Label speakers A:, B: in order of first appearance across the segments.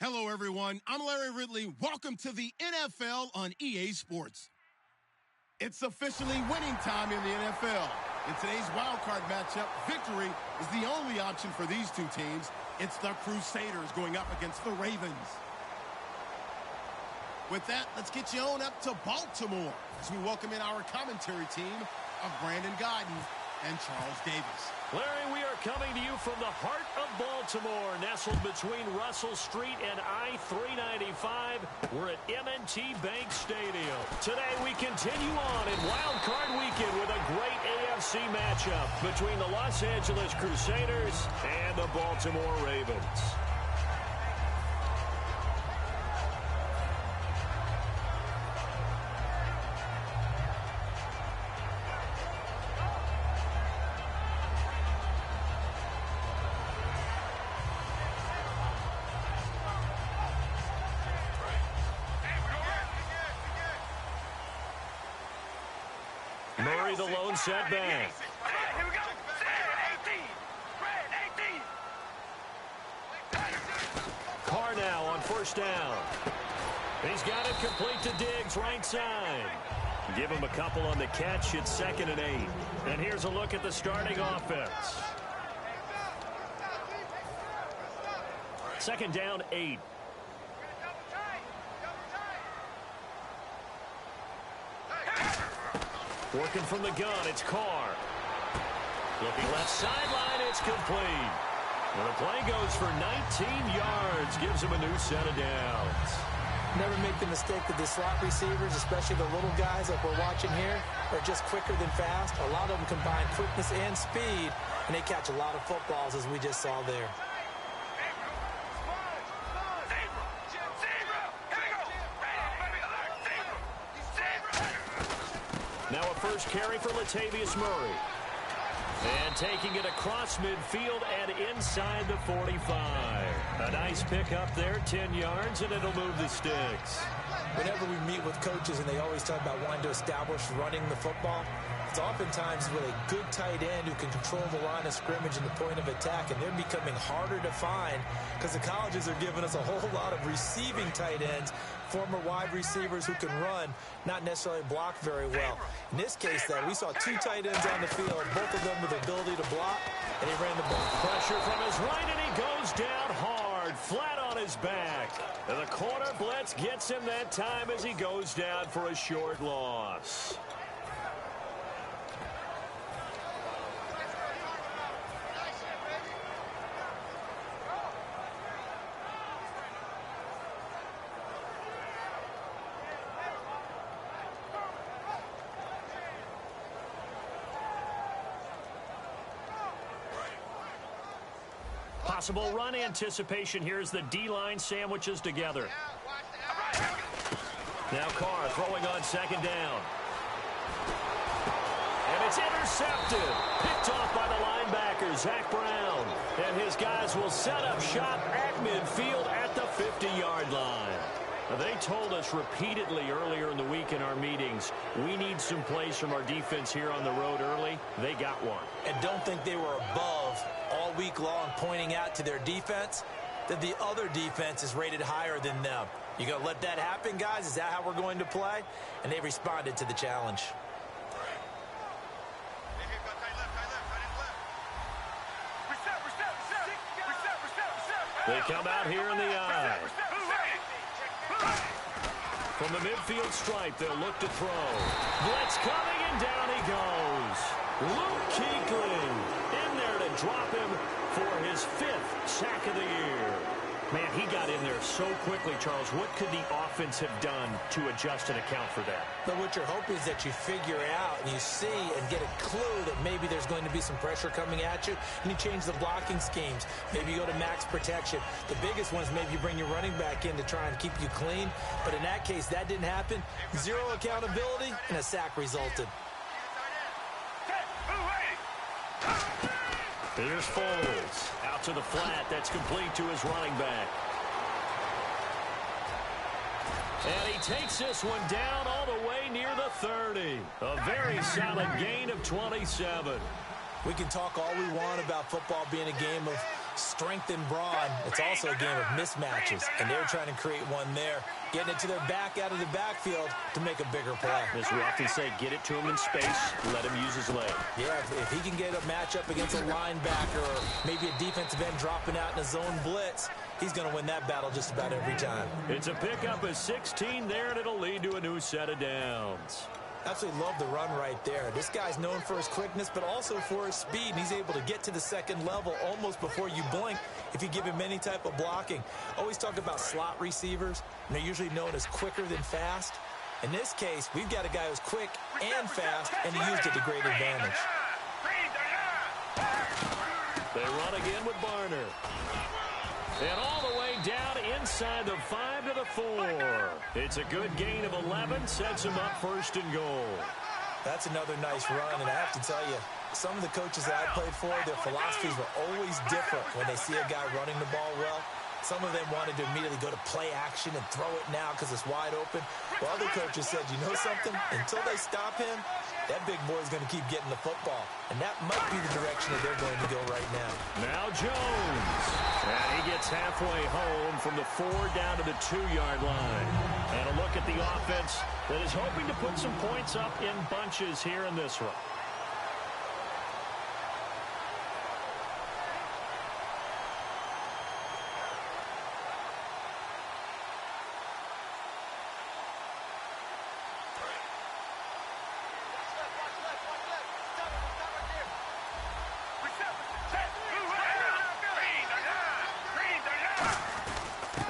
A: Hello, everyone. I'm Larry Ridley. Welcome to the NFL on EA Sports. It's officially winning time in the NFL. In today's wildcard matchup, victory is the only option for these two teams. It's the Crusaders going up against the Ravens. With that, let's get you on up to Baltimore as we welcome in our commentary team of Brandon Godden and Charles Davis.
B: Larry, we are coming to you from the heart of Baltimore, nestled between Russell Street and I-395. We're at M&T Bank Stadium. Today we continue on in Wild Card Weekend with a great AFC matchup between the Los Angeles Crusaders and the Baltimore Ravens. Murray, the lone setback.
C: Here we go. 18.
B: Carr now on first down. He's got it complete to Diggs, right side. Give him a couple on the catch. It's 2nd and 8. And here's a look at the starting offense. 2nd down, 8. Working from the gun, it's Carr. Looking left sideline, it's complete. And the play goes for 19 yards, gives him a new set of downs.
D: Never make the mistake that the slot receivers, especially the little guys like we're watching here, are just quicker than fast. A lot of them combine quickness and speed, and they catch a lot of footballs, as we just saw there.
B: Now a first carry for Latavius Murray. And taking it across midfield and inside the 45. A nice pickup there, 10 yards, and it'll move the sticks.
D: Whenever we meet with coaches and they always talk about wanting to establish running the football, it's oftentimes with a good tight end who can control the line of scrimmage and the point of attack, and they're becoming harder to find because the colleges are giving us a whole lot of receiving tight ends, former wide receivers who can run, not necessarily block very well. In this case, though, we saw 2 tight ends on the field, both of them with the ability to block, and he ran the ball.
B: Pressure from his right, and he goes down hard, flat on his back. And the corner blitz gets him that time as he goes down for a short loss. Possible run anticipation here as the D-line sandwiches together. Now Carr throwing on 2nd down. And it's intercepted. Picked off by the linebacker, Zach Brown. And his guys will set up shop at midfield at the 50-yard line. Now, they told us repeatedly earlier in the week in our meetings, we need some plays from our defense here on the road early. They got one.
D: And don't think they were above all week long pointing out to their defense that the other defense is rated higher than them. You going to let that happen, guys? Is that how we're going to play? And they responded to the challenge.
B: They come out here in the eye. From the midfield stripe, they'll look to throw. Blitz coming, and down he goes. Luke Kuechly in there to drop him for his 5th sack of the year. Man, he got in there so quickly, Charles. What could the offense have done to adjust and account for that?
D: But what you're hoping is that you figure out and you see and get a clue that maybe there's going to be some pressure coming at you, and you change the blocking schemes. Maybe you go to max protection. The biggest one is maybe you bring your running back in to try and keep you clean. But in that case, that didn't happen. 0 accountability, and a sack resulted.
B: Here's Foles. Out to the flat. That's complete to his running back. And he takes this one down all the way near the 30. A very solid gain of 27.
D: We can talk all we want about football being a game of strength and brawn. It's also a game of mismatches, and they're trying to create one there, getting it to their back out of the backfield to make a bigger play.
B: As we often say, get it to him in space, let him use his leg.
D: Yeah, if he can get a matchup against a linebacker or maybe a defensive end dropping out in a zone blitz, he's going to win that battle just about every time.
B: It's a pickup of 16 there, and it'll lead to a new set of downs.
D: Absolutely love the run right there. This guy's known for his quickness, but also for his speed, and he's able to get to the second level almost before you blink if you give him any type of blocking. Always talk about slot receivers, and they're usually known as quicker than fast. In this case, we've got a guy who's quick and fast, and he used it to great advantage.
B: They run again with Barner. And all the way down inside the 5 to the 4. It's a good gain of 11, sets him up first and goal.
D: That's another nice run, and I have to tell you, some of the coaches that I played for, their philosophies were always different when they see a guy running the ball well. Some of them wanted to immediately go to play action and throw it now because it's wide open. While other coaches said, you know something? Until they stop him, that big boy is going to keep getting the football. And that might be the direction that they're going to go right now.
B: Now Jones. And he gets halfway home from the 4 down to the 2-yard line. And a look at the offense that is hoping to put some points up in bunches here in this one.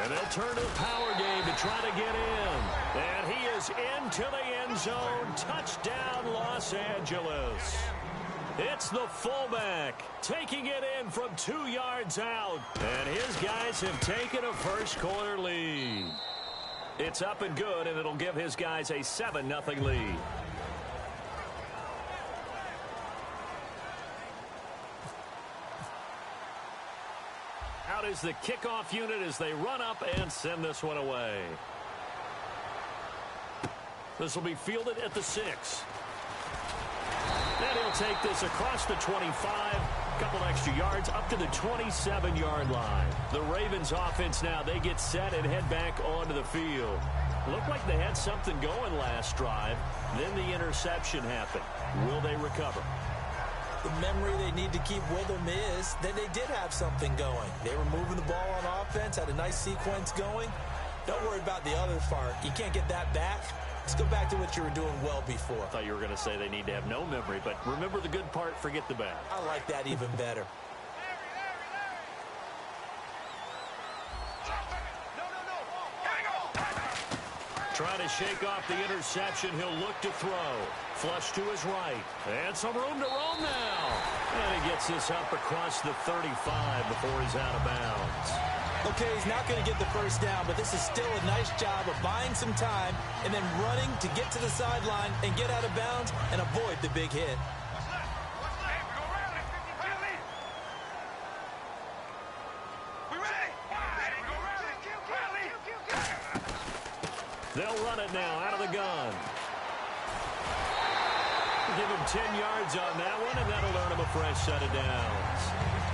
B: And they'll turn to the power game to try to get in. And he is into the end zone. Touchdown, Los Angeles. It's the fullback taking it in from 2 yards out. And his guys have taken a first-quarter lead. It's up and good, and it'll give his guys a 7-0 lead. Out is the kickoff unit as they run up and send this one away. This will be fielded at the 6. And he'll take this across the 25, a couple extra yards, up to the 27-yard line. The Ravens offense now, they get set and head back onto the field. Looked like they had something going last drive. Then the interception happened. Will they recover?
D: The memory they need to keep with them is that they did have something going. They were moving the ball on offense, had a nice sequence going. Don't worry about the other part. You can't get that back. Let's go back to what you were doing well before.
B: I thought you were going to say they need to have no memory, but remember the good part, forget the bad.
D: I like that even better.
B: Trying to shake off the interception. He'll look to throw. Flush to his right. And some room to roam now. And he gets this up across the 35 before he's out of bounds.
D: Okay, he's not going to get the first down, but this is still a nice job of buying some time and then running to get to the sideline and get out of bounds and avoid the big hit.
B: They'll run it now out of the gun. Give him 10 yards on that one, and that'll earn him a fresh set of downs.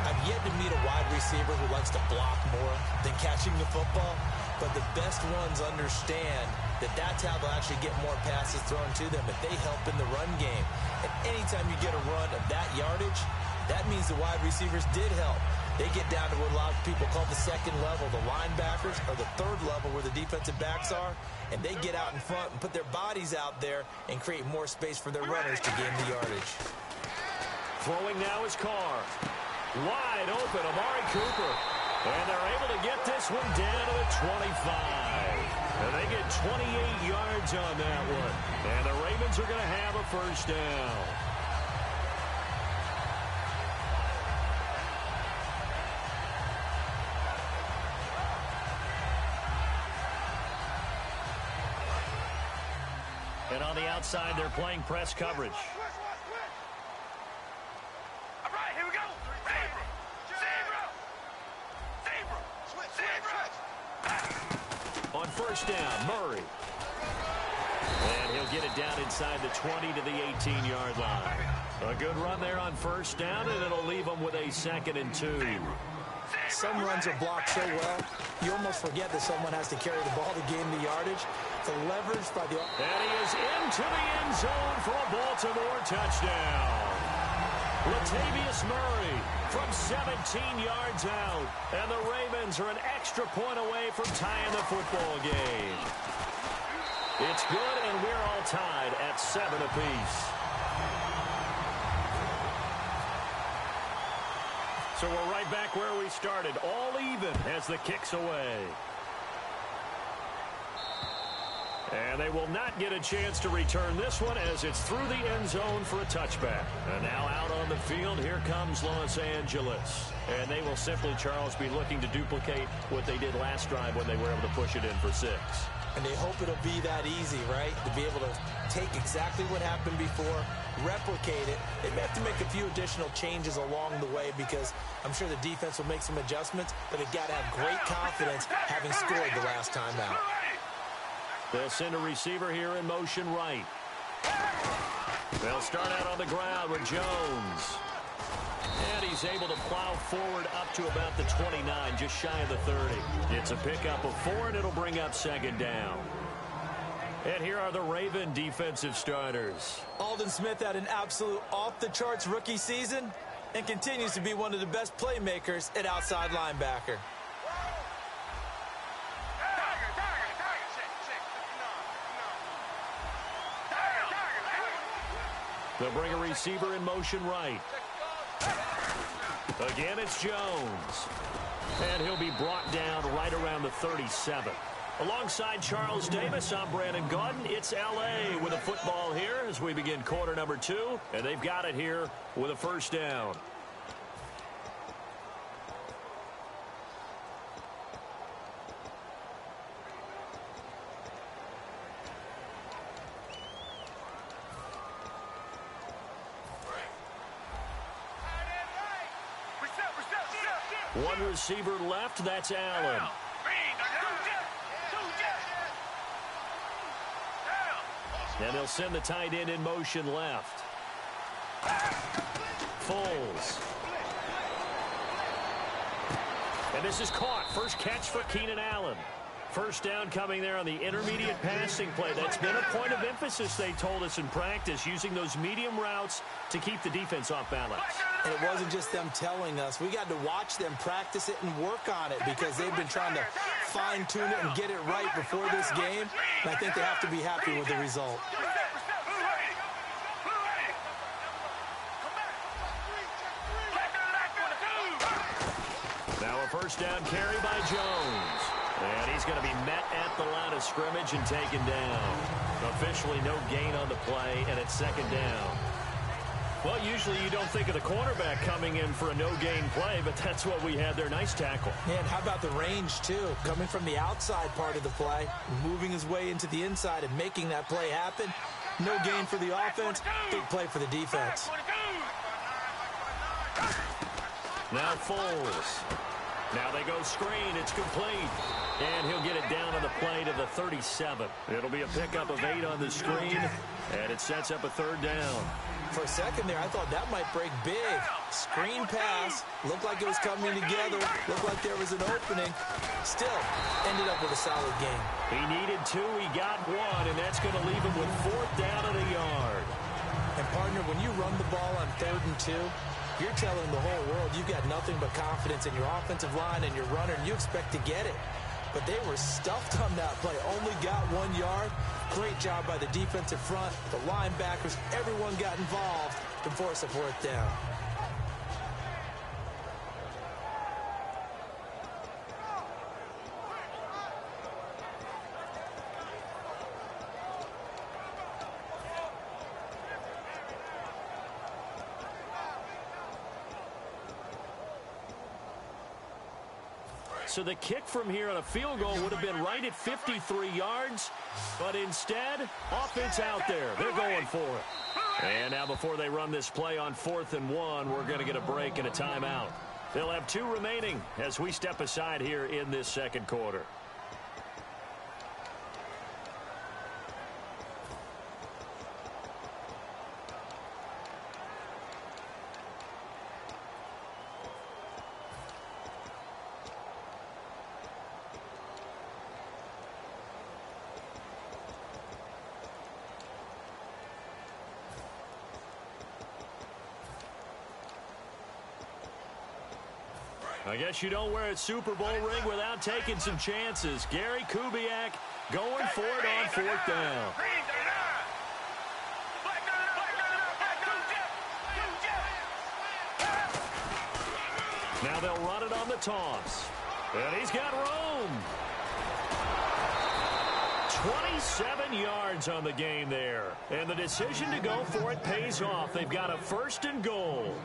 D: I've yet to meet a wide receiver who likes to block more than catching the football, but the best ones understand that that's how they'll actually get more passes thrown to them, if they help in the run game. And anytime you get a run of that yardage, that means the wide receivers did help. They get down to what a lot of people call the second level, the linebackers, or the third level where the defensive backs are, and they get out in front and put their bodies out there and create more space for their runners to gain the yardage.
B: Throwing now is Carr. Wide open, Amari Cooper. And they're able to get this one down to the 25. And they get 28 yards on that one. And the Ravens are going to have a first down. And on the outside, they're playing press coverage.
C: All right, here we go. Zebra.
B: On first down, Murray. And he'll get it down inside the 20 to the 18-yard line. A good run there on first down, and it'll leave them with a 2nd and 2.
D: Some runs are blocked so well, you almost forget that someone has to carry the ball to gain the yardage. The leverage by the...
B: And he is into the end zone for a Baltimore touchdown. Latavius Murray from 17 yards out. And the Ravens are an extra point away from tying the football game. It's good, and we're all tied at 7 apiece. So we're right back where we started, all even as the kick's away. And they will not get a chance to return this one as it's through the end zone for a touchback. And now out on the field, here comes Los Angeles. And they will simply, Charles, be looking to duplicate what they did last drive when they were able to push it in for 6.
D: And they hope it'll be that easy, right? To be able to take exactly what happened before, replicate it. They may have to make a few additional changes along the way because I'm sure the defense will make some adjustments, but they've got to have great confidence having scored the last time out.
B: They'll send a receiver here in motion right. They'll start out on the ground with Jones. And he's able to plow forward up to about the 29, just shy of the 30. It's a pickup of 4, and it'll bring up 2nd down. And here are the Raven defensive starters.
D: Aldon Smith had an absolute off-the-charts rookie season and continues to be one of the best playmakers at outside linebacker.
B: They'll bring a receiver in motion right. Again, it's Jones. And he'll be brought down right around the 37. Alongside Charles Davis, I'm Brandon Gaudin. It's L.A. with a football here as we begin quarter number 2. And they've got it here with a 1st down. One receiver left, that's Allen. And they'll send the tight end in motion left. Foles. And this is caught. First catch for Keenan Allen. 1st down coming there on the intermediate passing play. That's been a point of emphasis, they told us in practice, using those medium routes to keep the defense off balance.
D: And it wasn't just them telling us. We got to watch them practice it and work on it because they've been trying to fine-tune it and get it right before this game. And I think they have to be happy with the result.
B: Now a 1st down carry by Jones. And he's going to be met at the line of scrimmage and taken down. Officially no gain on the play, and it's 2nd down. Well, usually you don't think of the cornerback coming in for a no-gain play, but that's what we had there. Nice tackle.
D: And how about the range, too? Coming from the outside part of the play, moving his way into the inside and making that play happen. No gain for the offense, big play for the defense.
B: Now Foles. Now they go screen. It's complete. And he'll get it down on the play to the 37. It'll be a pickup of 8 on the screen, and it sets up a 3rd down.
D: For a second there, I thought that might break big. Screen pass. Looked like it was coming together. Looked like there was an opening. Still, ended up with a solid game.
B: He needed 2. He got 1, and that's going to leave him with 4th down and a yard.
D: And, partner, when you run the ball on 3rd and 2, you're telling the whole world you've got nothing but confidence in your offensive line and your runner, and you expect to get it. But they were stuffed on that play. Only got 1 yard. Great job by the defensive front. The linebackers, everyone got involved to force a 4th down.
B: So the kick from here on a field goal would have been right at 53 yards, but instead, offense out there. They're going for it. And now before they run this play on 4th and 1, we're going to get a break and a timeout. They'll have 2 remaining as we step aside here in this 2nd quarter. I guess you don't wear a Super Bowl ring without taking some chances. Gary Kubiak going for it on 4th down. Now they'll run it on the toss. And he's got room. 27 yards on the game there. And the decision to go for it pays off. They've got a 1st and goal.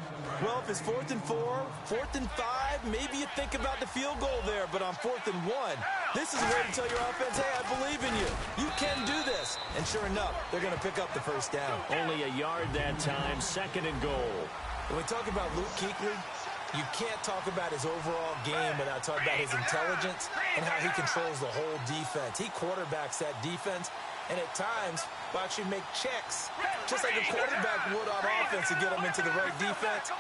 D: Well, if it's 4th and 4, 4th and 5, maybe you think about the field goal there. But on 4th and 1, this is a way to tell your offense, hey, I believe in you. You can do this. And sure enough, they're going to pick up the 1st down.
B: Only a yard that time, 2nd and goal.
D: When we talk about Luke Kuechly, you can't talk about his overall game without talking about his intelligence and how he controls the whole defense. He quarterbacks that defense and at times will actually make checks, just like a quarterback would on offense to get them into the right defense.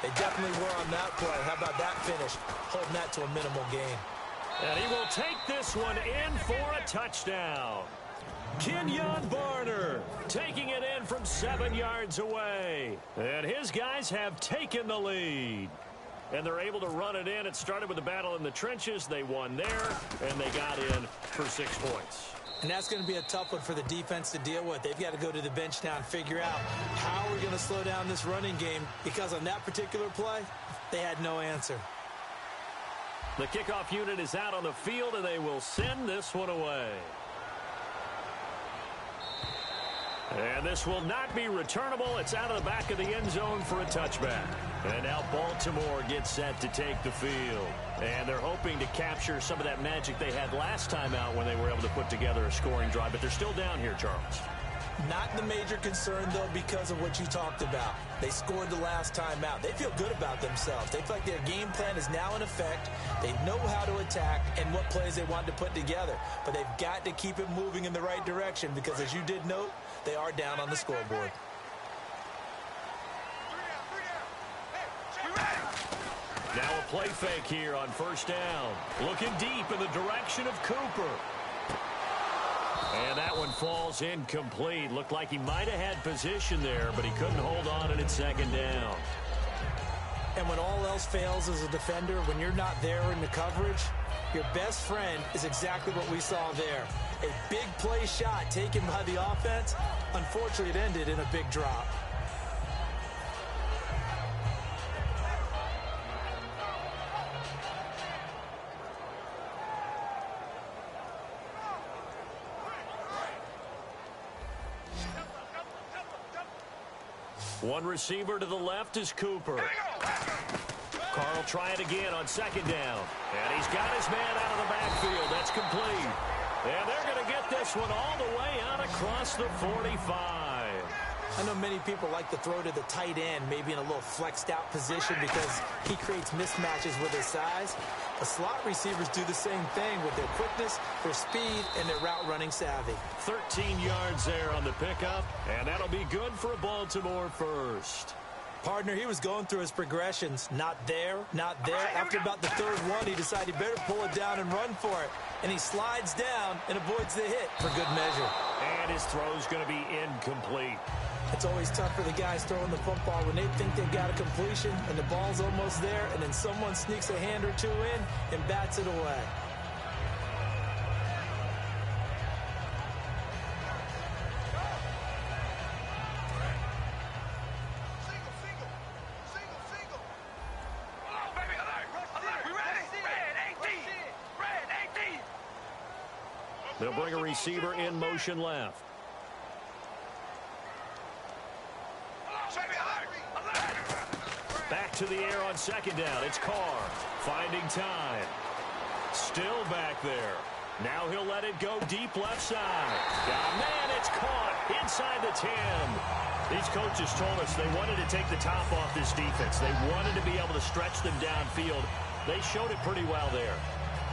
D: They definitely were on that play. How about that finish? Holding that to a minimal gain.
B: And he will take this one in for a touchdown. Kenyon Barner taking it in from 7 yards away. And his guys have taken the lead. And they're able to run it in. It started with a battle in the trenches. They won there, and they got in for 6 points.
D: And that's going to be a tough one for the defense to deal with. They've got to go to the bench now and figure out how we're going to slow down this running game, because on that particular play, they had no answer.
B: The kickoff unit is out on the field, and they will send this one away. And this will not be returnable. It's out of the back of the end zone for a touchback. And now Baltimore gets set to take the field. And they're hoping to capture some of that magic they had last time out when they were able to put together a scoring drive. But they're still down here, Charles.
D: Not the major concern, though, because of what you talked about. They scored the last time out. They feel good about themselves. They feel like their game plan is now in effect. They know how to attack and what plays they want to put together. But they've got to keep it moving in the right direction because, as you did note, they are down on the scoreboard.
B: Now a play fake here on 1st down. Looking deep in the direction of Cooper. And that one falls incomplete. Looked like he might have had position there, but he couldn't hold on, and it's 2nd down.
D: And when all else fails as a defender, when you're not there in the coverage, your best friend is exactly what we saw there. A big play shot taken by the offense. Unfortunately, it ended in a big drop.
B: One receiver to the left is Cooper. Carl try it again on 2nd down. And he's got his man out of the backfield. That's complete. And they're going to get this one all the way out across the 45.
D: I know many people like to throw to the tight end, maybe in a little flexed out position because he creates mismatches with his size. The slot receivers do the same thing with their quickness, their speed, and their route running savvy. 13
B: yards there on the pickup, and that'll be good for a Baltimore 1st.
D: Partner, he was going through his progressions. Not there, not there. After about the 3rd one, he decided he better pull it down and run for it. And he slides down and avoids the hit for good measure.
B: And his throw's going to be incomplete.
D: It's always tough for the guys throwing the football when they think they've got a completion and the ball's almost there, and then someone sneaks a hand or two in and bats it away.
B: They'll bring a receiver in motion left. Back to the air on 2nd down. It's Carr finding time. Still back there. Now he'll let it go deep left side. Man, it's caught inside the 10. These coaches told us they wanted to take the top off this defense. They wanted to be able to stretch them downfield. They showed it pretty well there.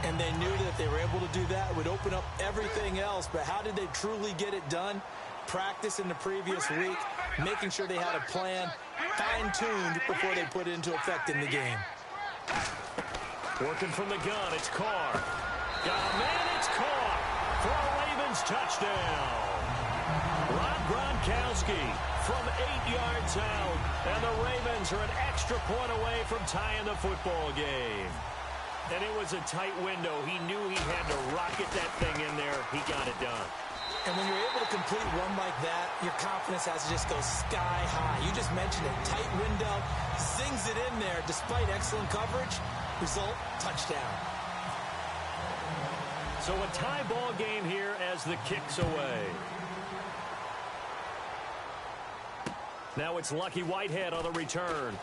D: And they knew that if they were able to do that, it would open up everything else. But how did they truly get it done? Practice in the previous week, making sure they had a plan fine-tuned before they put it into effect in the game.
B: Working from the gun, it's Carr. It's caught for a Ravens touchdown. Rob Gronkowski from 8 yards out. And the Ravens are an extra point away from tying the football game. And it was a tight window. He knew he had to rocket that thing in there. He got it done.
D: And when you're able to complete one like that, your confidence has to just go sky high. You just mentioned it. Tight window, zings it in there despite excellent coverage. Result, touchdown.
B: So a tie ball game here as the kick's away. Now it's Lucky Whitehead on the return.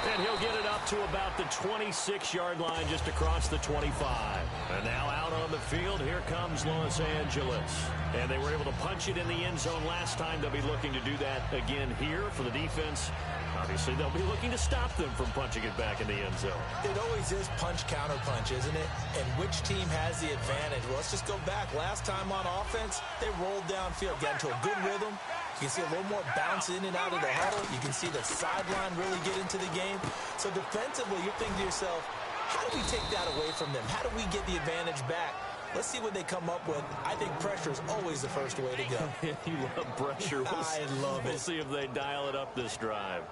B: And he'll get it up to about the 26-yard line just across the 25. And now out on the field, here comes Los Angeles. And they were able to punch it in the end zone last time. They'll be looking to do that again here for the defense. Obviously, they'll be looking to stop them from punching it back in the end zone.
D: It always is punch-counter-punch, isn't it? And which team has the advantage? Well, let's just go back. Last time on offense, they rolled downfield, got into a good rhythm. You can see a little more bounce in and out of the huddle. You can see the sideline really get into the game. So defensively, you're thinking to yourself, how do we take that away from them? How do we get the advantage back? Let's see what they come up with. I think pressure is always the first way to go.
B: You love pressure.
D: I love it.
B: We'll see if they dial it up this drive.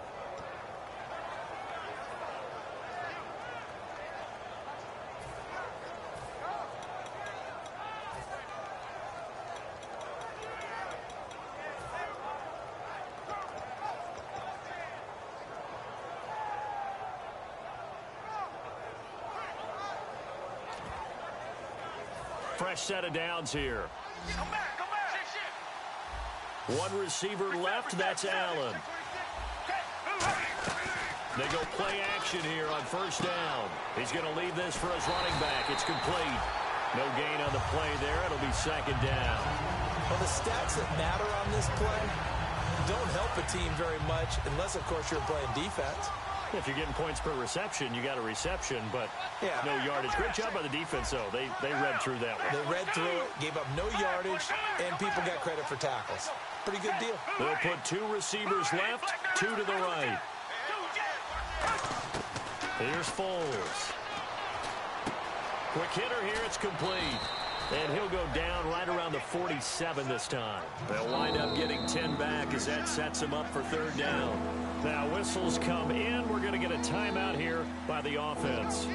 B: Fresh set of downs here.
C: Come back, come back.
B: One receiver left, that's Allen. They go play action here on first down. He's going to leave this for his running back. It's complete. No gain on the play there. It'll be second down.
D: Well, the stats that matter on this play don't help a team very much unless, of course, you're playing defense.
B: If you're getting points per reception, you got a reception, but
D: yeah,
B: no yardage. Great job by the defense, though. They read through that one.
D: They read through it, gave up no yardage, and people got credit for tackles. Pretty good deal.
B: They'll put two receivers left, two to the right. Here's Foles. Quick hitter here, it's complete. And he'll go down right around the 47 this time. They'll wind up getting 10 back as that sets him up for third down. Now whistles come in. We're going to get a timeout here by the offense.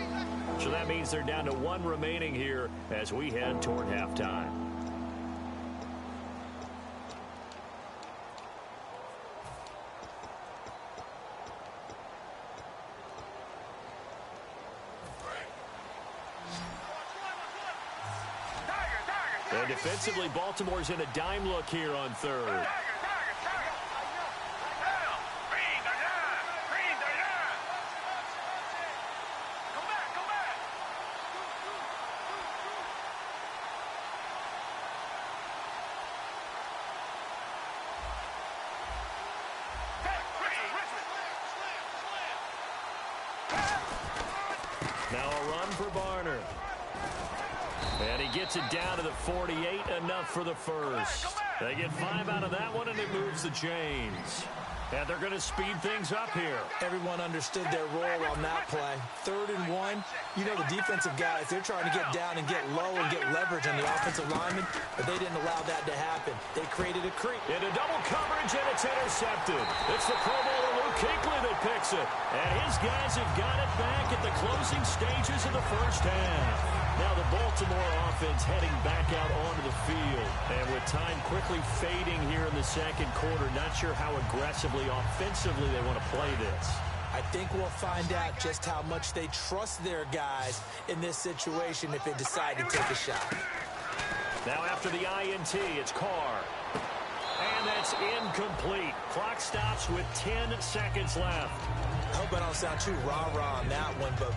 B: So that means they're down to one remaining here as we head toward halftime. And defensively, Baltimore's in a dime look here on third. Now a run for Barner. And he gets it down to the 48, enough for the first. They get 5 out of that one, and it moves the chains. And they're going to speed things up here.
D: Everyone understood their role on that play. 3rd and 1. You know the defensive guys, they're trying to get down and get low and get leverage on the offensive lineman, but they didn't allow that to happen. They created a creep.
B: Into double coverage, and it's intercepted. It's the Pro Bowler Luke Kuechly that picks it. And his guys have got it back at the closing stages of the first half. Now the Baltimore offense heading back out onto the field. And with time quickly fading here in the second quarter, not sure how aggressively, offensively they want to play this.
D: I think we'll find out just how much they trust their guys in this situation if they decide to take a shot.
B: Now after the INT, it's Carr. And that's incomplete. Clock stops with 10 seconds left.
D: I hope I don't sound too rah-rah on that one, but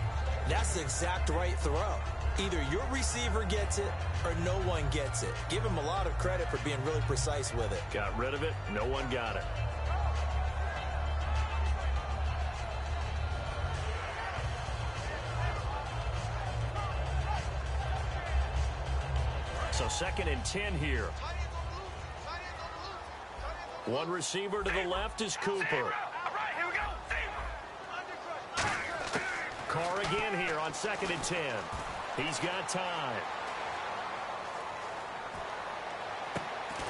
D: that's the exact right throw. Either your receiver gets it or no one gets it. Give him a lot of credit for being really precise with it.
B: Got rid of it. No one got it. So 2nd and 10 here. One receiver to the left is Cooper.
C: All right, here we go.
B: Carr again here on 2nd and 10. He's got time.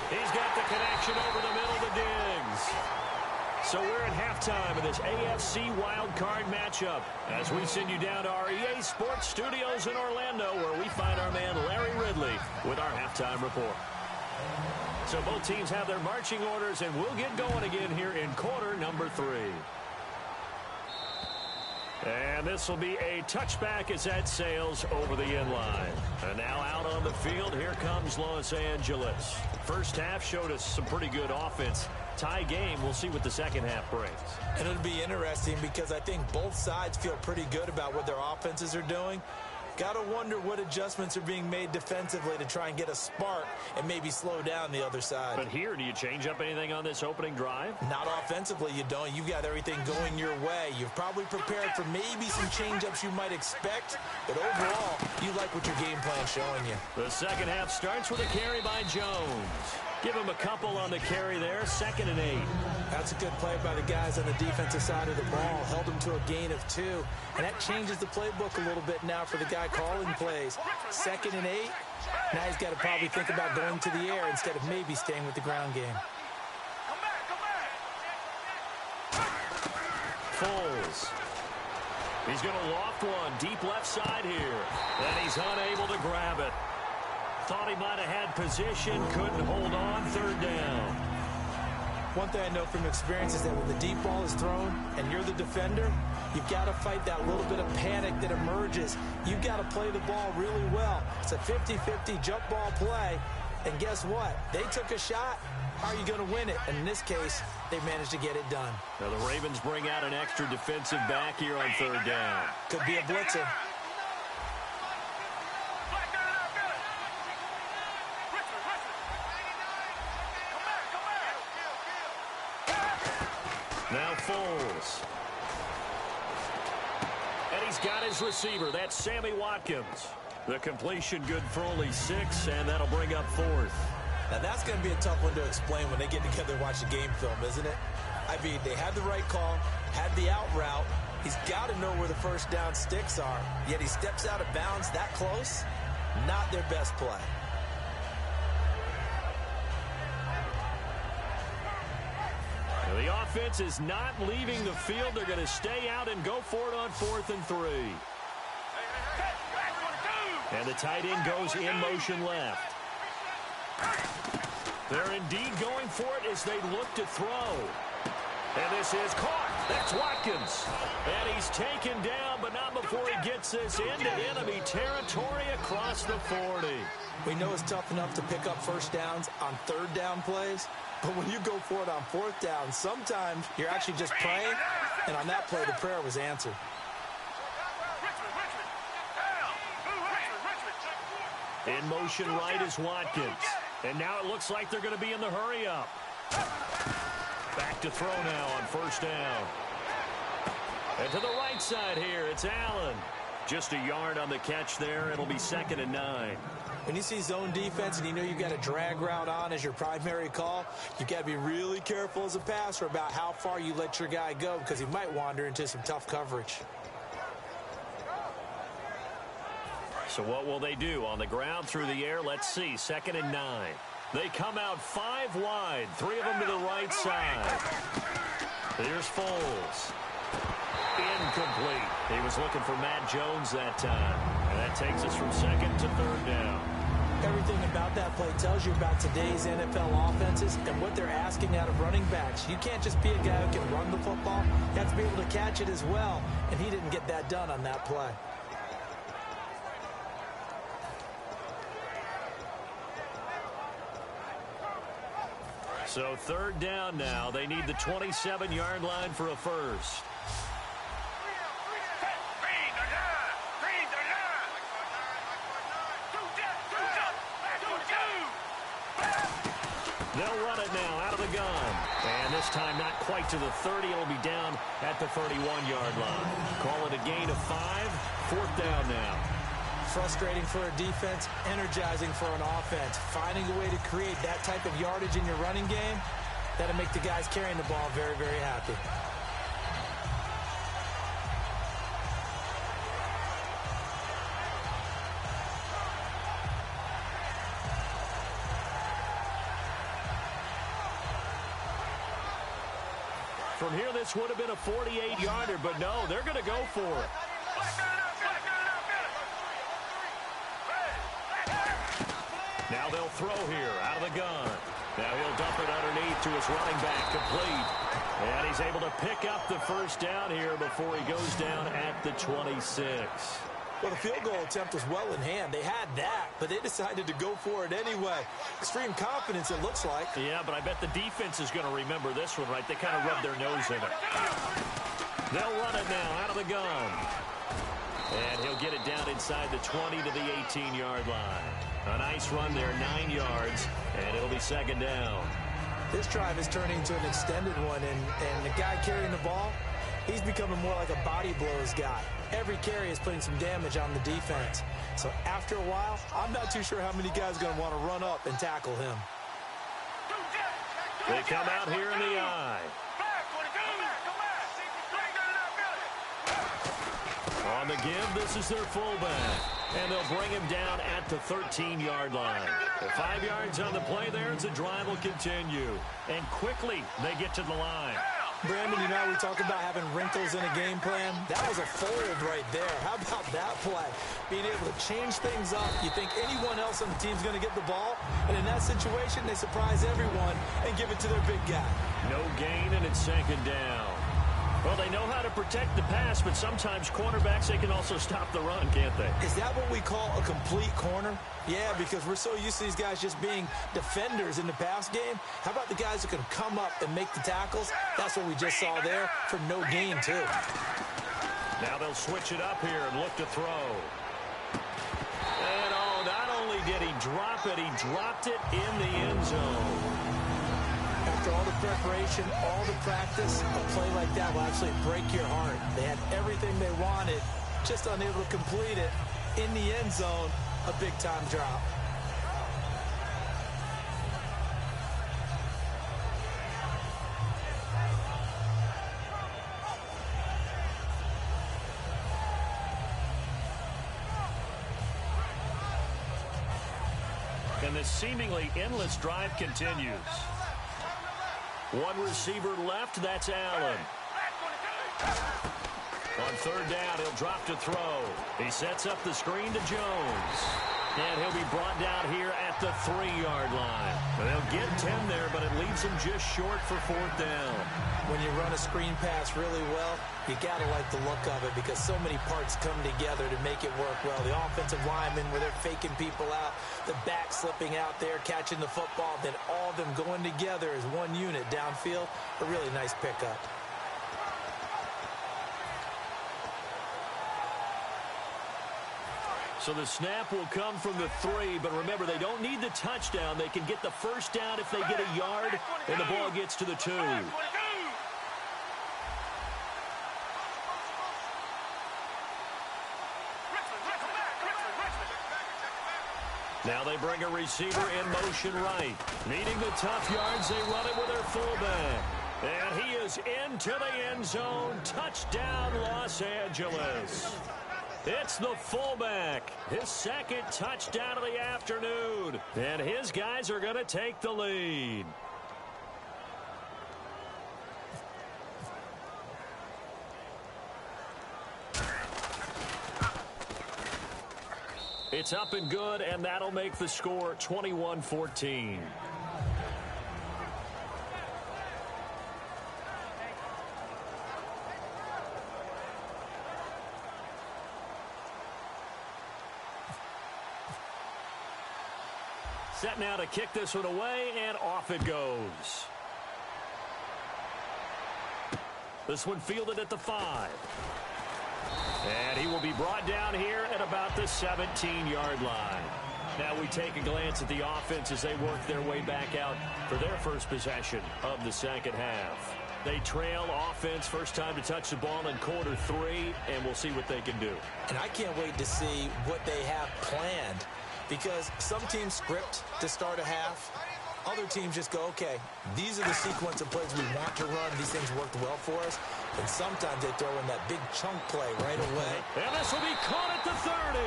B: He's got the connection over the middle to Diggs. So we're at halftime of this AFC wildcard matchup as we send you down to our EA Sports Studios in Orlando, where we find our man Larry Ridley with our halftime report. So both teams have their marching orders, and we'll get going again here in quarter number 3. And this will be a touchback as that sails over the end line. And now out on the field, here comes Los Angeles. First half showed us some pretty good offense. Tie game, we'll see what the second half brings.
D: And it'll be interesting because I think both sides feel pretty good about what their offenses are doing. Got to wonder what adjustments are being made defensively to try and get a spark and maybe slow down the other side.
B: But here, do you change up anything on this opening drive?
D: Not offensively, you don't. You've got everything going your way. You've probably prepared for maybe some change-ups you might expect, but overall, you like what your game plan's showing you.
B: The second half starts with a carry by Jones. Give him a couple on the carry there, 2nd and 8.
D: That's a good play by the guys on the defensive side of the ball. Held him to a gain of 2. And that changes the playbook a little bit now for the guy calling plays. 2nd and 8. Now he's got to probably think about going to the air instead of maybe staying with the ground game.
B: Foles. He's going to loft one deep left side here. And he's unable to grab it. Thought he might have had position, couldn't hold on, 3rd down.
D: One thing I know from experience is that when the deep ball is thrown and you're the defender, you've got to fight that little bit of panic that emerges. You've got to play the ball really well. It's a 50-50 jump ball play, and guess what? They took a shot. How are you going to win it? And in this case, they managed to get it done.
B: Now the Ravens bring out an extra defensive back here on 3rd down.
D: Could be a blitzer.
B: Now Foles. And he's got his receiver. That's Sammy Watkins. The completion good for only 6, and that'll bring up 4th.
D: Now that's going to be a tough one to explain when they get together and watch the game film, isn't it? I mean, they had the right call, had the out route. He's got to know where the first down sticks are. Yet he steps out of bounds that close. Not their best play.
B: The offense is not leaving the field. They're going to stay out and go for it on 4th and 3. And the tight end goes in motion left. They're indeed going for it as they look to throw. And this is caught. That's Watkins. And he's taken down, but not before he gets this into enemy territory across the 40.
D: We know it's tough enough to pick up first downs on 3rd down plays. But when you go for it on 4th down, sometimes you're actually just praying, and on that play, the prayer was answered.
B: In motion right is Watkins. And now it looks like they're going to be in the hurry-up. Back to throw now on 1st down. And to the right side here, it's Allen. Just a yard on the catch there. It'll be 2nd and 9.
D: When you see zone defense and you know you've got a drag route on as your primary call, you've got to be really careful as a passer about how far you let your guy go because he might wander into some tough coverage.
B: So what will they do? On the ground, through the air, let's see. 2nd and 9. They come out 5 wide. 3 of them to the right side. Here's Foles. Incomplete. He was looking for Matt Jones that time. And that takes us from 2nd to 3rd down.
D: Everything about that play tells you about today's NFL offenses and what they're asking out of running backs. You can't just be a guy who can run the football. You have to be able to catch it as well. And he didn't get that done on that play.
B: So 3rd down now. They need the 27-yard line for a first. They'll run it now out of the gun. And this time not quite to the 30. It'll be down at the 31-yard line. Call it a gain of 5. 4th down now.
D: Frustrating for a defense, energizing for an offense. Finding a way to create that type of yardage in your running game, that'll make the guys carrying the ball very, very happy.
B: from here, this would have been a 48-yarder, but no, they're going to go for it. Now they'll throw here out of the gun. Now he'll dump it underneath to his running back, complete. And he's able to pick up the first down here before he goes down at the 26.
D: Well, the field goal attempt was well in hand. They had that, but they decided to go for it anyway. Extreme confidence, it looks like.
B: Yeah, but I bet the defense is going to remember this one, right? They kind of rubbed their nose in it. They'll run it now out of the gun. And he'll get it down inside the 20 to the 18-yard line. A nice run there, 9 yards, and it'll be second down.
D: This drive is turning into an extended one, and the guy carrying the ball, he's becoming more like a body blows guy. Every carry is putting some damage on the defense. So after a while, I'm not too sure how many guys are going to want to run up and tackle him.
B: They come out here in the eye. On the give, this is their fullback. And they'll bring him down at the 13-yard line. 5 yards on the play there as the drive will continue. And quickly, they get to the line.
D: Brandon, you know, we talk about having wrinkles in a game plan. That was a fold right there. How about that play? Being able to change things up. You think anyone else on the team's going to get the ball? And in that situation, they surprise everyone and give it to their big guy.
B: No gain, and it's second down. Well, they know how to protect the pass, but sometimes cornerbacks, they can also stop the run, can't they?
D: Is that what we call a complete corner? Yeah, because we're so used to these guys just being defenders in the pass game. How about the guys who can come up and make the tackles? That's what we just saw there for no gain, too.
B: Now they'll switch it up here and look to throw. And, oh, not only did he drop it, he dropped it in the end zone.
D: After all the preparation, all the practice, a play like that will actually break your heart. They had everything they wanted, just unable to complete it. In the end zone, a big-time drop.
B: And this seemingly endless drive continues. One receiver left, that's Allen. On third down, he'll drop to throw. He sets up the screen to Jones. And he'll be brought down here at the 3-yard line. They'll get 10 there, but it leaves them just short for fourth down.
D: When you run a screen pass really well, you got to like the look of it because so many parts come together to make it work well. The offensive linemen, where they're faking people out, the back slipping out there, catching the football, then all of them going together as one unit downfield. A really nice pickup.
B: So the snap will come from the 3, but remember, they don't need the touchdown. They can get the first down if they get a yard, and the ball gets to the 2. Now they bring a receiver in motion right. Needing the tough yards, they run it with their fullback. And he is into the end zone. Touchdown, Los Angeles. It's the fullback, his second touchdown of the afternoon. And his guys are going to take the lead. It's up and good, and that'll make the score 21-14. Set now to kick this one away, and off it goes. This one fielded at the 5. And he will be brought down here at about the 17-yard line. Now we take a glance at the offense as they work their way back out for their first possession of the second half. They trail offense, first time to touch the ball in quarter 3, and we'll see what they can do.
D: And I can't wait to see what they have planned, because some teams script to start a half. Other teams just go, okay, these are the sequence of plays we want to run. These things worked well for us. And sometimes they throw in that big chunk play right away.
B: And this will be caught at the 30.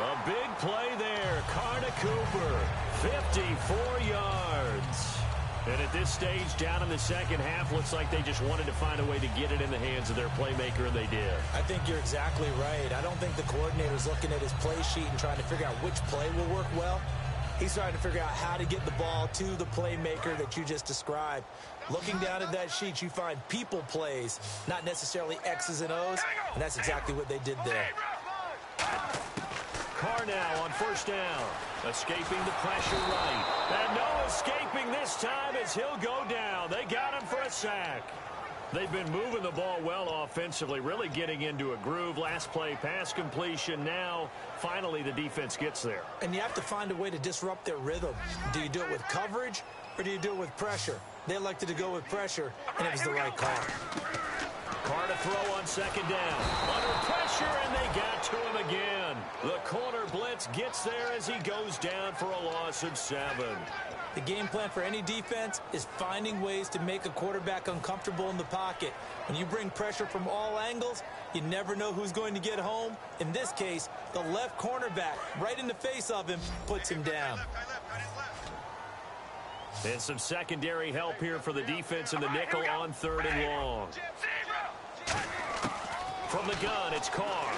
B: A big play there. Carter Cooper, 54 yards. And at this stage, down in the second half, looks like they just wanted to find a way to get it in the hands of their playmaker, and they did.
D: I think you're exactly right. I don't think the coordinator's looking at his play sheet and trying to figure out which play will work well. He's trying to figure out how to get the ball to the playmaker that you just described. Looking down at that sheet, you find people plays, not necessarily X's and O's, and that's exactly what they did there.
B: Carr now on first down, escaping the pressure right. And no escaping this time as he'll go down. They got him for a sack. They've been moving the ball well offensively, really getting into a groove. Last play, pass completion. Now, finally, the defense gets there.
D: And you have to find a way to disrupt their rhythm. Do you do it with coverage or do you do it with pressure? They elected to go with pressure, and it was the right call.
B: Carr to throw on second down. Under pressure, and they got to him again. The corner blitz gets there as he goes down for a loss of 7.
D: The game plan for any defense is finding ways to make a quarterback uncomfortable in the pocket. When you bring pressure from all angles, you never know who's going to get home. In this case, the left cornerback, right in the face of him, puts him down.
B: And some secondary help here for the defense in the nickel on 3rd and long. From the gun, it's Carr.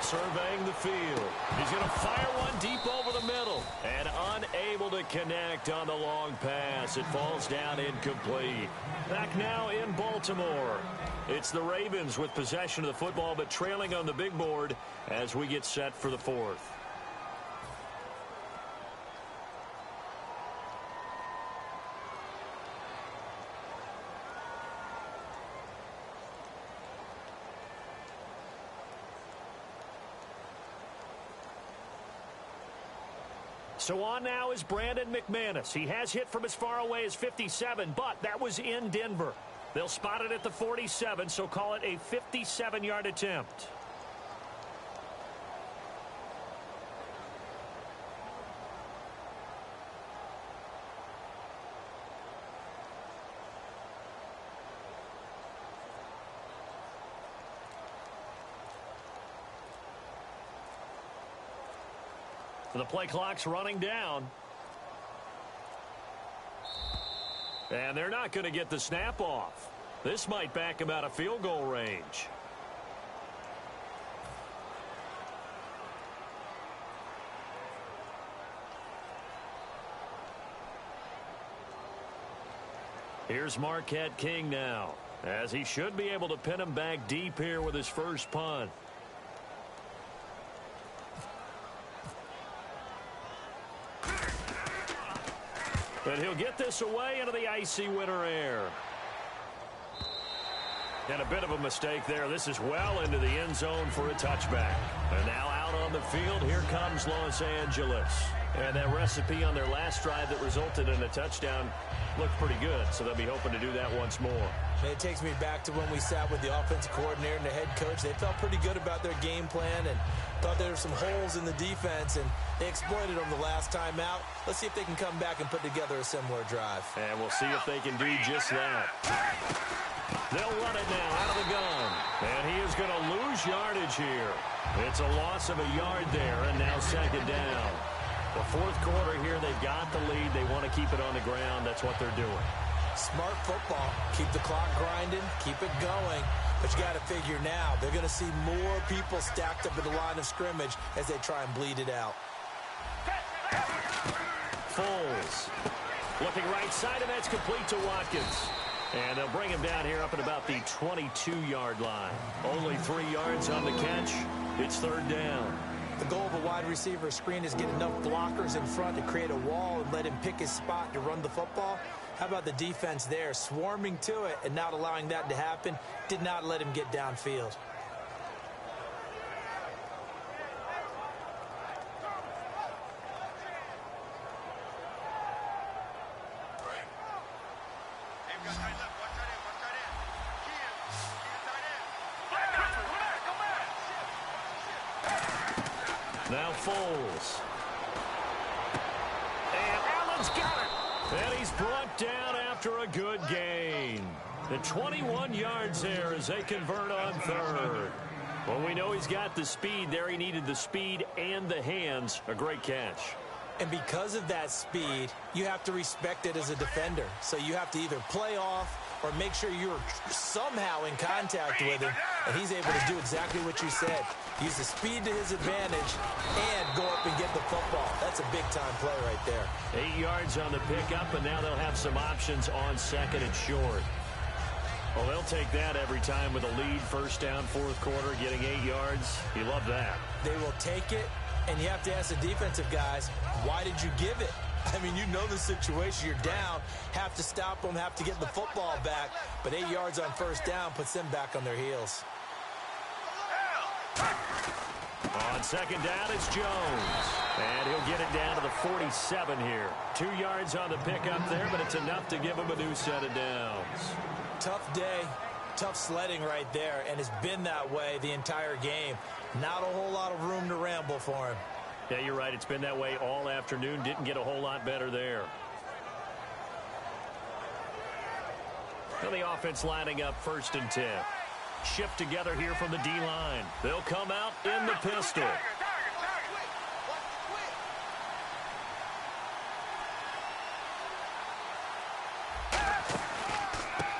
B: Surveying the field. He's going to fire one deep over the middle. And unable to connect on the long pass. It falls down incomplete. Back now in Baltimore. It's the Ravens with possession of the football, but trailing on the big board as we get set for the 4th. So on now is Brandon McManus. He has hit from as far away as 57, but that was in Denver. They'll spot it at the 47, so call it a 57-yard attempt. The play clock's running down. And they're not going to get the snap off. This might back him out of field goal range. Here's Marquette King now, as he should be able to pin him back deep here with his first punt. But he'll get this away into the icy winter air. And a bit of a mistake there. This is well into the end zone for a touchback. And now out on the field, here comes Los Angeles. And that recipe on their last drive that resulted in a touchdown looked pretty good, so they'll be hoping to do that once more.
D: It takes me back to when we sat with the offensive coordinator and the head coach. They felt pretty good about their game plan and thought there were some holes in the defense, and they exploited them the last time out. Let's see if they can come back and put together a similar drive.
B: And we'll see if they can do just that. They'll run it now out of the gun. And he is going to lose yardage here. It's a loss of a yard there, and now second down. The 4th quarter here, they've got the lead. They want to keep it on the ground. That's what they're doing.
D: Smart football. Keep the clock grinding. Keep it going. But you got to figure now, they're going to see more people stacked up at the line of scrimmage as they try and bleed it out.
B: Foles. Looking right side, and that's complete to Watkins. And they'll bring him down here up at about the 22-yard line. Only 3 yards on the catch. It's 3rd down.
D: The goal of a wide receiver screen is get enough blockers in front to create a wall and let him pick his spot to run the football. How about the defense there, swarming to it and not allowing that to happen? Did not let him get downfield.
B: Now Foles. And Allen's got it. And he's brought down after a good gain. The 21 yards there as they convert on 3rd. Well, we know he's got the speed there. He needed the speed and the hands. A great catch.
D: And because of that speed, you have to respect it as a defender. So you have to either play off or make sure you're somehow in contact with him, and he's able to do exactly what you said. Use the speed to his advantage and go up and get the football. That's a big-time play right there.
B: 8 yards on the pickup, and now they'll have some options on second and short. Well, they'll take that every time with a lead, first down, fourth quarter, getting 8 yards. You love that.
D: They will take it, and you have to ask the defensive guys, why did you give it? I mean, you know the situation. You're down, have to stop them, have to get the football back. But 8 yards on first down puts them back on their heels.
B: On second down, it's Jones. And he'll get it down to the 47 here. 2 yards on the pickup there, but it's enough to give him a new set of downs.
D: Tough day, tough sledding right there, and it's been that way the entire game. Not a whole lot of room to ramble for him.
B: Yeah, you're right. It's been that way all afternoon. Didn't get a whole lot better there. And the offense lining up first and 10. Shift together here from the D-line. They'll come out in the pistol.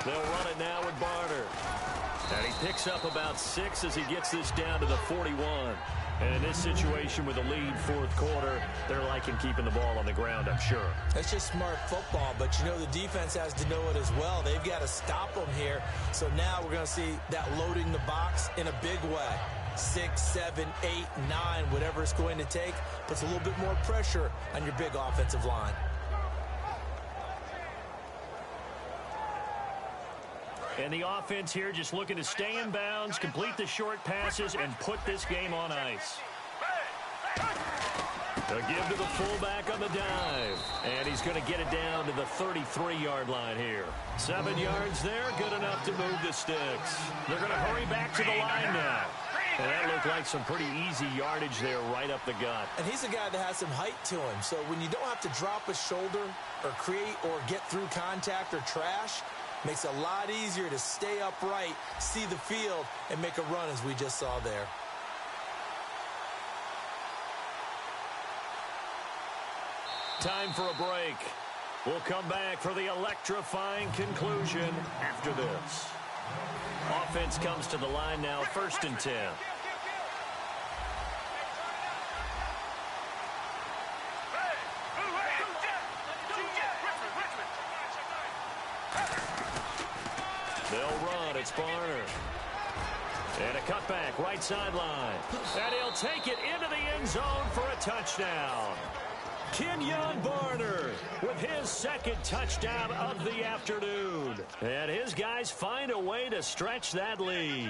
B: They'll run it now with Barner. And he picks up about 6 as he gets this down to the 41. And in this situation with a lead fourth quarter, they're liking keeping the ball on the ground, I'm sure.
D: That's just smart football, but you know the defense has to know it as well. They've got to stop them here. So now we're going to see that loading the box in a big way. 6, 7, 8, 9, whatever it's going to take, puts a little bit more pressure on your big offensive line.
B: And the offense here just looking to stay in bounds, complete the short passes, and put this game on ice. A give to the fullback on the dive. And he's going to get it down to the 33-yard line here. 7 yards there, good enough to move the sticks. They're going to hurry back to the line now. And that looked like some pretty easy yardage there right up the gut.
D: And he's a guy that has some height to him. So when you don't have to drop a shoulder or create or get through contact or trash, makes it a lot easier to stay upright, see the field, and make a run as we just saw there.
B: Time for a break. We'll come back for the electrifying conclusion after this. Offense comes to the line now, first and 10. They'll run. It's Barner. And a cutback, right sideline. And he'll take it into the end zone for a touchdown. Kenyon Barner with his second touchdown of the afternoon. And his guys find a way to stretch that lead.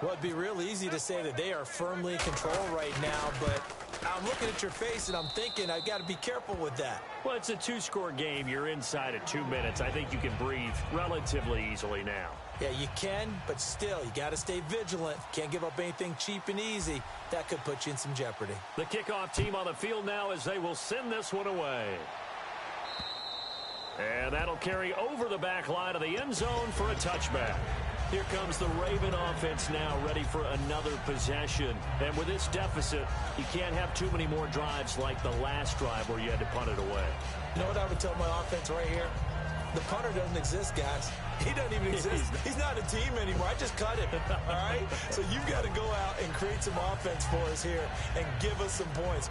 D: Well, it'd be real easy to say that they are firmly in control right now, but I'm looking at your face and I'm thinking I've got to be careful with that.
B: Well, it's a 2-score game. You're inside of 2 minutes. I think you can breathe relatively easily now.
D: Yeah, you can, but still, you got to stay vigilant. Can't give up anything cheap and easy. That could put you in some jeopardy.
B: The kickoff team on the field now as they will send this one away. And that'll carry over the back line of the end zone for a touchback. Here comes the Raven offense now ready for another possession. And with this deficit, you can't have too many more drives like the last drive where you had to punt it away.
D: You know what I would tell my offense right here? The punter doesn't exist, guys. He doesn't even exist. He's not a team anymore. I just cut him, all right? So you've got to go out and create some offense for us here and give us some points.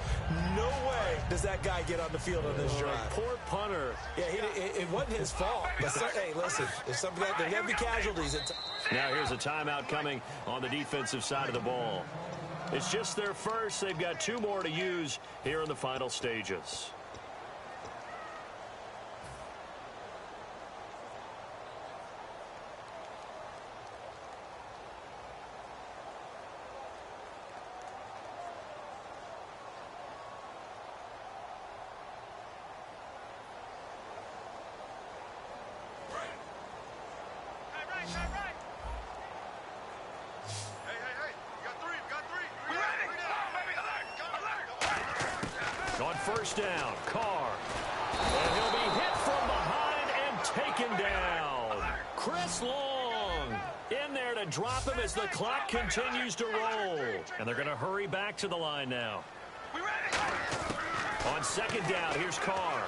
D: No way does that guy get on the field on this drive.
B: Poor punter.
D: Yeah, it wasn't his fault. But hey, listen, if something like that, there'll be casualties.
B: Now here's a timeout coming on the defensive side of the ball. It's just their first. They've got 2 more to use here in the final stages. On first down, Carr. And he'll be hit from behind and taken down. Chris Long in there to drop him as the clock continues to roll. And they're going to hurry back to the line now. On second down, here's Carr.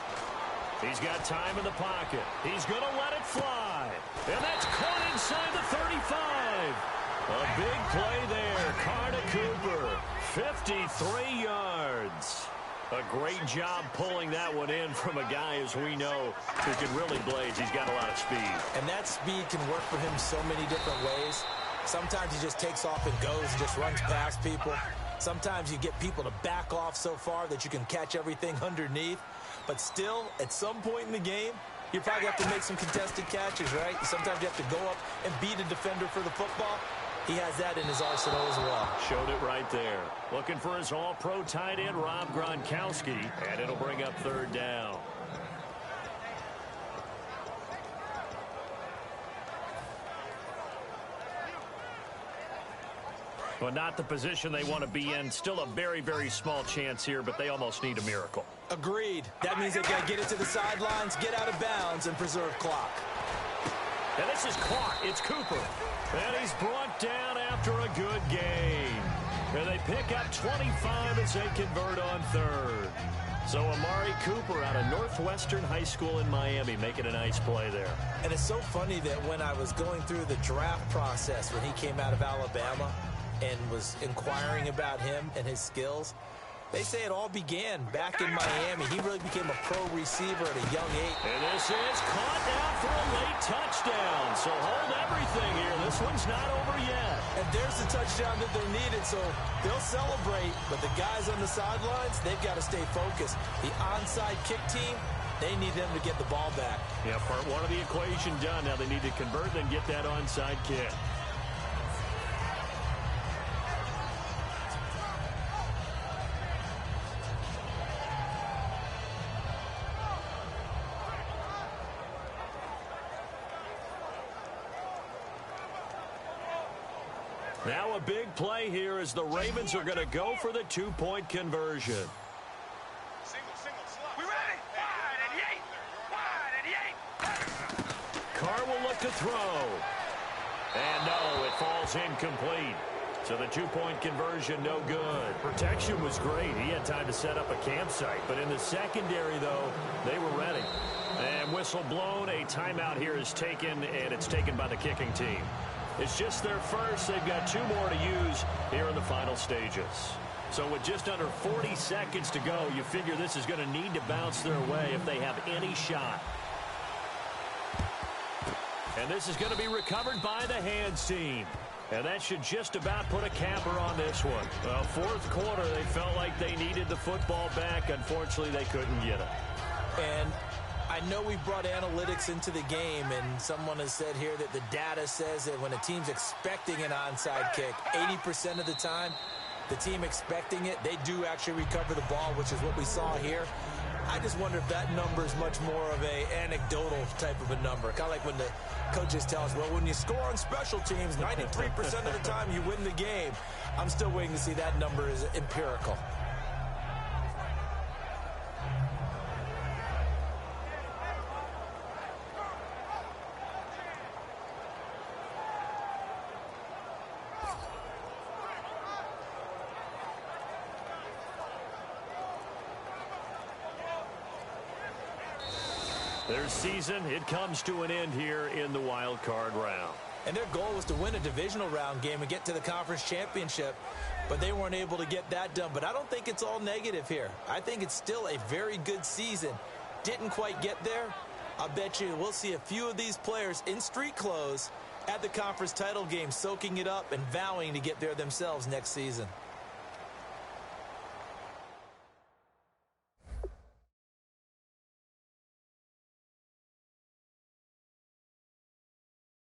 B: He's got time in the pocket. He's going to let it fly. And that's caught inside the 35. A big play there. Carr to Cooper. 53 yards. A great job pulling that one in from a guy, as we know, who can really blaze. He's got a lot of speed.
D: And that speed can work for him so many different ways. Sometimes he just takes off and goes and just runs past people. Sometimes you get people to back off so far that you can catch everything underneath. But still, at some point in the game, you probably have to make some contested catches, right? Sometimes you have to go up and beat a defender for the football. He has that in his arsenal as well.
B: Showed it right there. Looking for his all-pro tight end, Rob Gronkowski, and it'll bring up third down. Well, not the position they want to be in. Still a very, very small chance here, but they almost need a miracle.
D: Agreed. That means they've got to get it to the sidelines, get out of bounds, and preserve clock.
B: And this is caught. It's Cooper. And he's brought down after a good game. And they pick up 25 as they convert on third. So Amari Cooper out of Northwestern High School in Miami making a nice play there.
D: And it's so funny that when I was going through the draft process when he came out of Alabama and was inquiring about him and his skills, they say it all began back in Miami. He really became a pro receiver at a young age.
B: And this is caught down for a late touchdown. So hold everything here. This one's not over yet.
D: And there's the touchdown that they're needed, so they'll celebrate. But the guys on the sidelines, they've got to stay focused. The onside kick team, they need them to get the ball back.
B: Yeah, part one of the equation done. Now they need to convert and get that onside kick. Now a big play here as the Ravens are going to go for the two-point conversion.
C: We ready? Wide and yay! Wide and yay!
B: Carr will look to throw. And no, it falls incomplete. So the two-point conversion, no good. Protection was great. He had time to set up a campsite. But in the secondary, though, they were ready. And whistle blown. A timeout here is taken, and it's taken by the kicking team. It's just their first. They've got two more to use here in the final stages. So with just under 40 seconds to go, you figure this is going to need to bounce their way if they have any shot. And this is going to be recovered by the hands team. And that should just about put a capper on this one. Well, fourth quarter, they felt like they needed the football back. Unfortunately, they couldn't get it.
D: And I know we brought analytics into the game, and someone has said here that the data says that when a team's expecting an onside kick, 80% of the time, the team expecting it, they do actually recover the ball, which is what we saw here. I just wonder if that number is much more of a anecdotal type of a number. Kind of like when the coaches tell us, well, when you score on special teams, 93% of the time you win the game. I'm still waiting to see that number is empirical.
B: Their season, it comes to an end here in the wild card round.
D: And their goal was to win a divisional round game and get to the conference championship, but they weren't able to get that done. But I don't think it's all negative here. I think it's still a very good season. Didn't quite get there. I bet you we'll see a few of these players in street clothes at the conference title game, soaking it up and vowing to get there themselves next season.